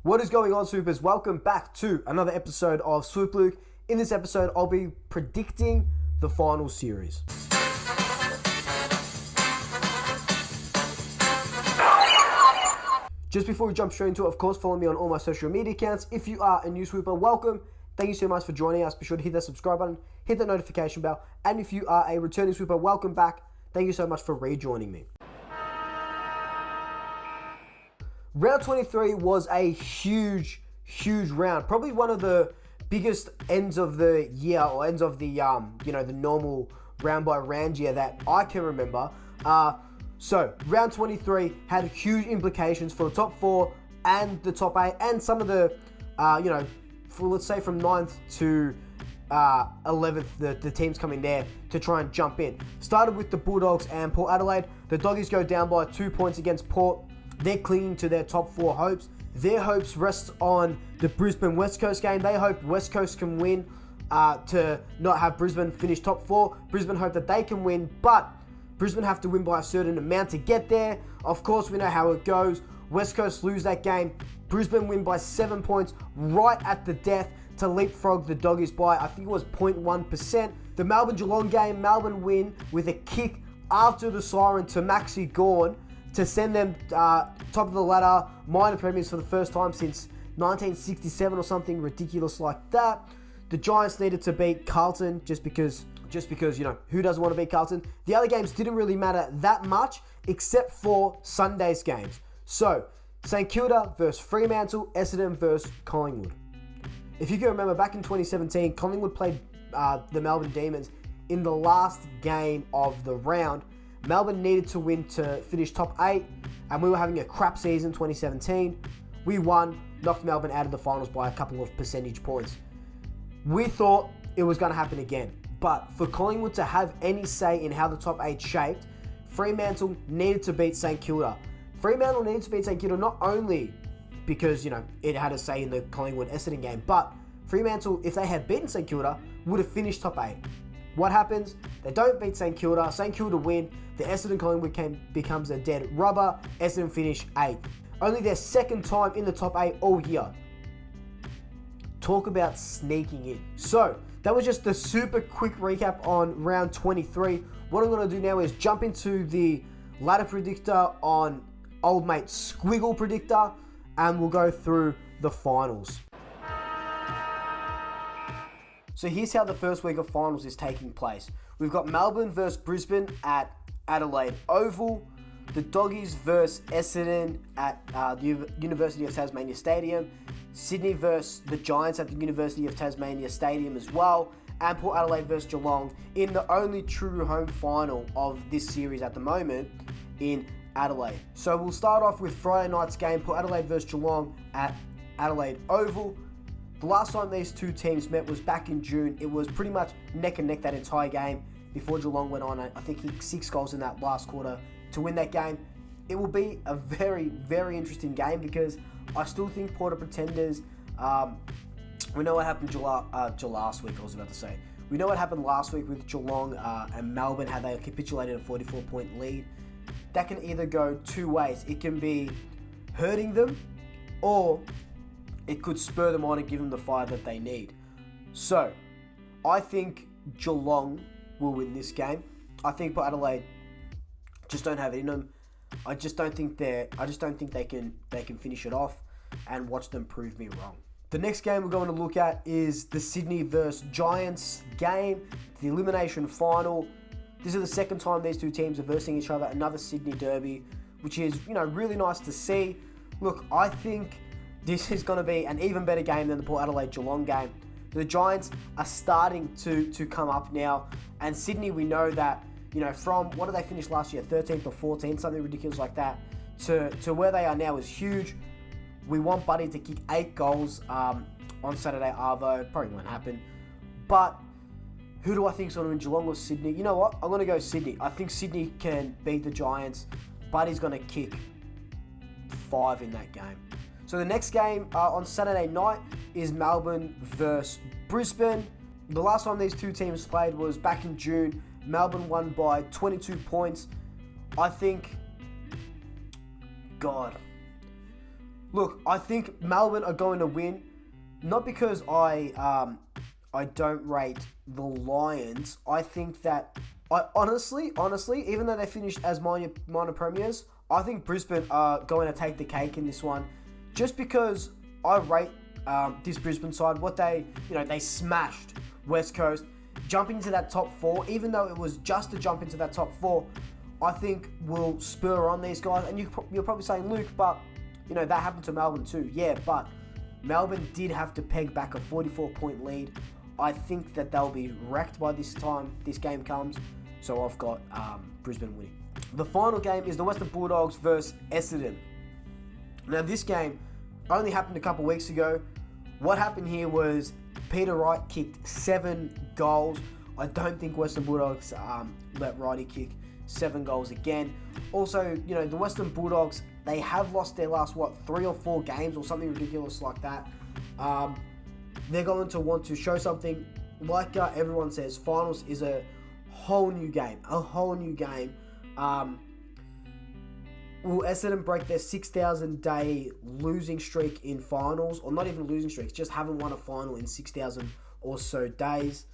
What is going on, Swoopers? Welcome back to another episode of Swoop Luke. In this episode, I'll be predicting the final series. Just before we jump straight into it, of course, follow me on all my social media accounts. If you are a new Swooper, welcome. Thank you so much for joining us. Be sure to hit that subscribe button, hit that notification bell. And if you are a returning Swooper, welcome back. Thank you so much for rejoining me. Round 23 was a huge round. Probably one of the biggest ends of the year, or ends of the, the normal round by round year that I can remember. So round 23 had huge implications for the top 4 and the top 8 and some of the, for let's say from 9th to 11th, the teams coming there to try and jump in. Started with the Bulldogs and Port Adelaide. The Doggies go down by 2 points against Port. They're clinging to their top 4 hopes. Their hopes rest on the Brisbane West Coast game. They hope West Coast can win to not have Brisbane finish top 4. Brisbane hope that they can win, but Brisbane have to win by a certain amount to get there. Of course, we know how it goes. West Coast lose that game. Brisbane win by 7 points right at the death to leapfrog the Doggies by, I think it was 0.1%. The Melbourne-Geelong game, Melbourne win with a kick after the siren to Maxi Gawn to send them top of the ladder, minor premiers for the first time since 1967 or something ridiculous like that. The Giants needed to beat Carlton just because, who doesn't want to beat Carlton? The other games didn't really matter that much except for Sunday's games. So, St Kilda versus Fremantle, Essendon versus Collingwood. If you can remember, back in 2017, Collingwood played the Melbourne Demons in the last game of the round. Melbourne needed to win to finish top 8, and we were having a crap season 2017. We won, knocked Melbourne out of the finals by a couple of percentage points. We thought it was going to happen again, but for Collingwood to have any say in how the top 8 shaped, Fremantle needed to beat St Kilda. Fremantle needed to beat St Kilda not only because, it had a say in the Collingwood-Essendon game, but Fremantle, if they had beaten St Kilda, would have finished top 8. What happens? They don't beat St Kilda. St Kilda win. The Essendon-Collingwood game becomes a dead rubber. Essendon finish 8th. Only their second time in the top 8 all year. Talk about sneaking in. So, that was just a super quick recap on round 23. What I'm going to do now is jump into the ladder predictor on old mate Squiggle predictor, and we'll go through the finals. So here's how the first week of finals is taking place. We've got Melbourne versus Brisbane at Adelaide Oval. The Doggies versus Essendon at the University of Tasmania Stadium. Sydney versus the Giants at the University of Tasmania Stadium as well. And Port Adelaide versus Geelong in the only true home final of this series at the moment in Adelaide. So we'll start off with Friday night's game, Port Adelaide versus Geelong at Adelaide Oval. The last time these two teams met was back in June. It was pretty much neck and neck that entire game before Geelong went on, I think, he kicked 6 goals in that last quarter to win that game. It will be a very, very interesting game because I still think Port are pretenders. We know what happened last week, I was about to say. We know what happened last week with Geelong and Melbourne, how they capitulated a 44-point lead. That can either go two ways. It can be hurting them, or it could spur them on and give them the fire that they need. So, I think Geelong will win this game. I think Port Adelaide just don't have it in them. I just don't think they can finish it off, and watch them prove me wrong. The next game we're going to look at is the Sydney versus Giants game, the elimination final. This is the second time these two teams are versing each other, another Sydney derby, which is, really nice to see. Look, I think this is going to be an even better game than the Port Adelaide-Geelong game. The Giants are starting to come up now, and Sydney, we know that, from, what did they finish last year, 13th or 14th, something ridiculous like that, to where they are now is huge. We want Buddy to kick 8 goals on Saturday, Arvo. Probably won't happen. But who do I think is going to win, Geelong or Sydney? You know what? I'm going to go Sydney. I think Sydney can beat the Giants. Buddy's going to kick 5 in that game. So the next game on Saturday night is Melbourne versus Brisbane. The last time these two teams played was back in June. Melbourne won by 22 points. I think, God, Look, I think Melbourne are going to win, not because I don't rate the Lions. I think that I honestly, even though they finished as minor premiers, I think Brisbane are going to take the cake in this one, just because I rate this Brisbane side. What they smashed West Coast, jumping into that top 4, even though it was just to jump into that top 4. I think will spur on these guys, and you're probably saying, Luke, but that happened to Melbourne too. Yeah, but Melbourne did have to peg back a 44-point lead. I think that they'll be wrecked by this time this game comes. So I've got Brisbane winning. The final game is the Western Bulldogs versus Essendon. Now this game only happened a couple weeks ago. What happened here was Peter Wright kicked 7 goals. I don't think Western Bulldogs let Righty kick 7 goals again. Also, the Western Bulldogs, they have lost their last 3 or 4 games or something ridiculous like that. They're going to want to show something. Like everyone says, finals is a whole new game. Will Essendon break their 6,000-day losing streak in finals? Or not even losing streaks, just haven't won a final in 6,000 or so days.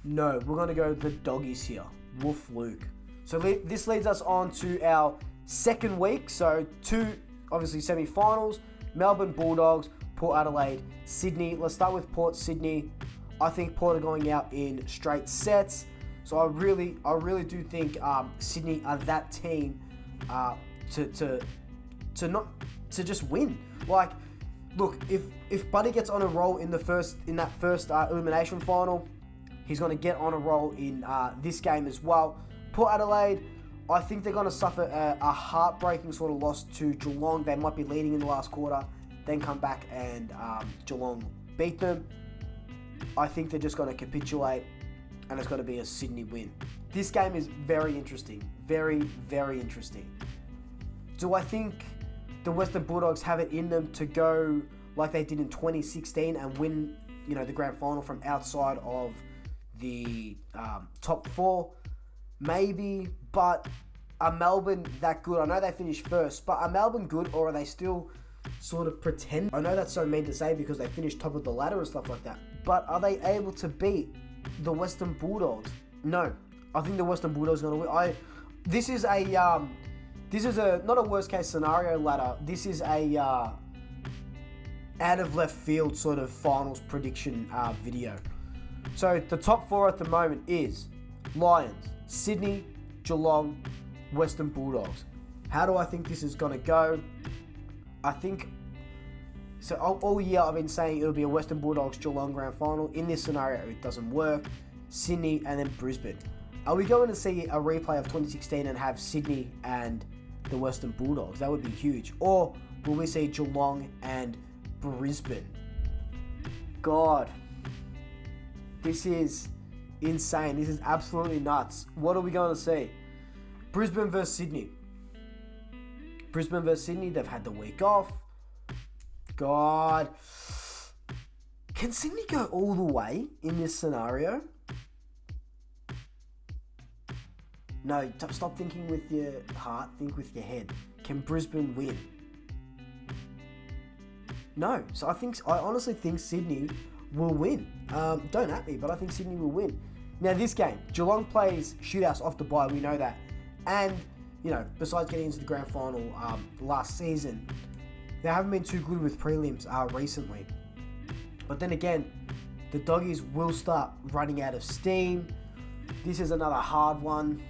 No, we're going to go the doggies here. Woof Luke. So this leads us on to our second week. So 2, obviously, semi-finals. Melbourne Bulldogs, Port Adelaide, Sydney. Let's start with Port Sydney. I think Port are going out in straight sets. So I really do think Sydney are that team to just win. Like, look, if Buddy gets on a roll in that first elimination final, he's going to get on a roll in this game as well. Port Adelaide, I think they're going to suffer a heartbreaking sort of loss to Geelong. They might be leading in the last quarter, then come back and Geelong beat them. I think they're just going to capitulate, and it's going to be a Sydney win. This game is very interesting. Very, very interesting. Do I think the Western Bulldogs have it in them to go like they did in 2016 and win, the grand final from outside of the top 4? Maybe, but are Melbourne that good? I know they finished first, but are Melbourne good, or are they still sort of pretend? I know that's so mean to say because they finished top of the ladder and stuff like that, but are they able to beat the Western Bulldogs? No, I think the Western Bulldogs are going to win. This is a not a worst case scenario ladder. This is a out of left field sort of finals prediction video. So the top 4 at the moment is Lions, Sydney, Geelong, Western Bulldogs. How do I think this is going to go? I think, so all year I've been saying it'll be a Western Bulldogs Geelong grand final. In this scenario, it doesn't work. Sydney and then Brisbane. Are we going to see a replay of 2016 and have Sydney and the Western Bulldogs? That would be huge. Or will we see Geelong and Brisbane? God, this is insane. This is absolutely nuts. What are we going to see? Brisbane versus Sydney. Brisbane versus Sydney. They've had the week off. God. Can Sydney go all the way in this scenario? No, stop thinking with your heart. Think with your head. Can Brisbane win? No. So I honestly think Sydney will win. Don't at me, but I think Sydney will win. Now this game, Geelong plays shootouts off the bye, we know that. And, besides getting into the grand final last season, they haven't been too good with prelims recently. But then again, the doggies will start running out of steam. This is another hard one.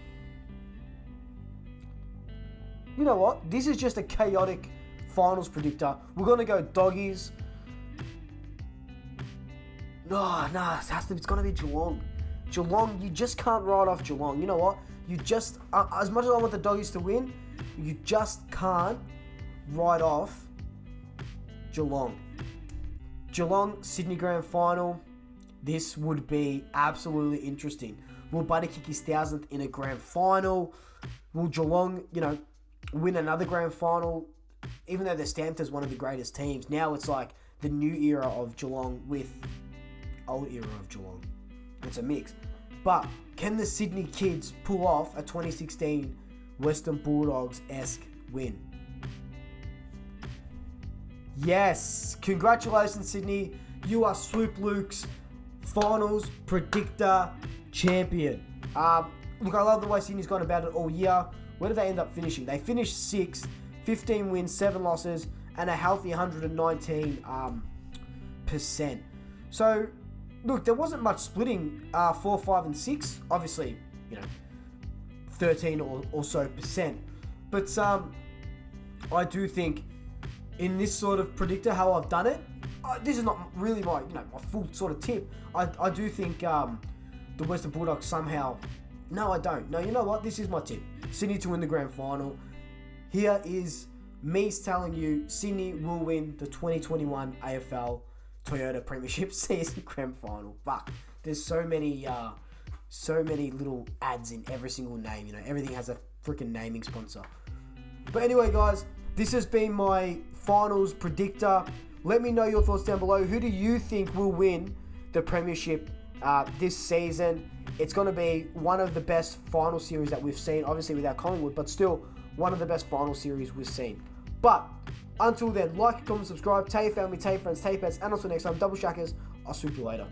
You know what? This is just a chaotic finals predictor. We're going to go doggies. It's going to be Geelong. Geelong, you just can't write off Geelong. You know what? You just, as much as I want the doggies to win, you just can't write off Geelong. Geelong, Sydney Grand Final. This would be absolutely interesting. Will Buddy kick his 1,000th in a Grand Final? Will Geelong, win another Grand Final? Even though they're stamped as one of the greatest teams, now it's like the new era of Geelong with old era of Geelong. It's a mix. But can the Sydney kids pull off a 2016 Western Bulldogs-esque win? Yes, congratulations, Sydney. You are Swoop Luke's finals predictor champion. Look, I love the way Sydney's gone about it all year. Where did they end up finishing? They finished 6th, 15 wins, 7 losses, and a healthy 119%. So, look, there wasn't much splitting 4, 5, and 6. Obviously, 13 or so percent. But I do think in this sort of predictor, how I've done it, this is not really my my full sort of tip. I do think the Western Bulldogs somehow. No, I don't. No, you know what? This is my tip. Sydney to win the grand final. Here is me telling you Sydney will win the 2021 AFL Toyota Premiership Season Grand Final. Fuck. There's so many little ads in every single name. Everything has a freaking naming sponsor. But anyway, guys, this has been my finals predictor. Let me know your thoughts down below. Who do you think will win the Premiership this season? It's going to be one of the best final series that we've seen, obviously without Collingwood, but still one of the best final series we've seen. But until then, like, comment, subscribe, tell your family, tell your friends, tell your pets, and until next time, double shackers, I'll swoop you later.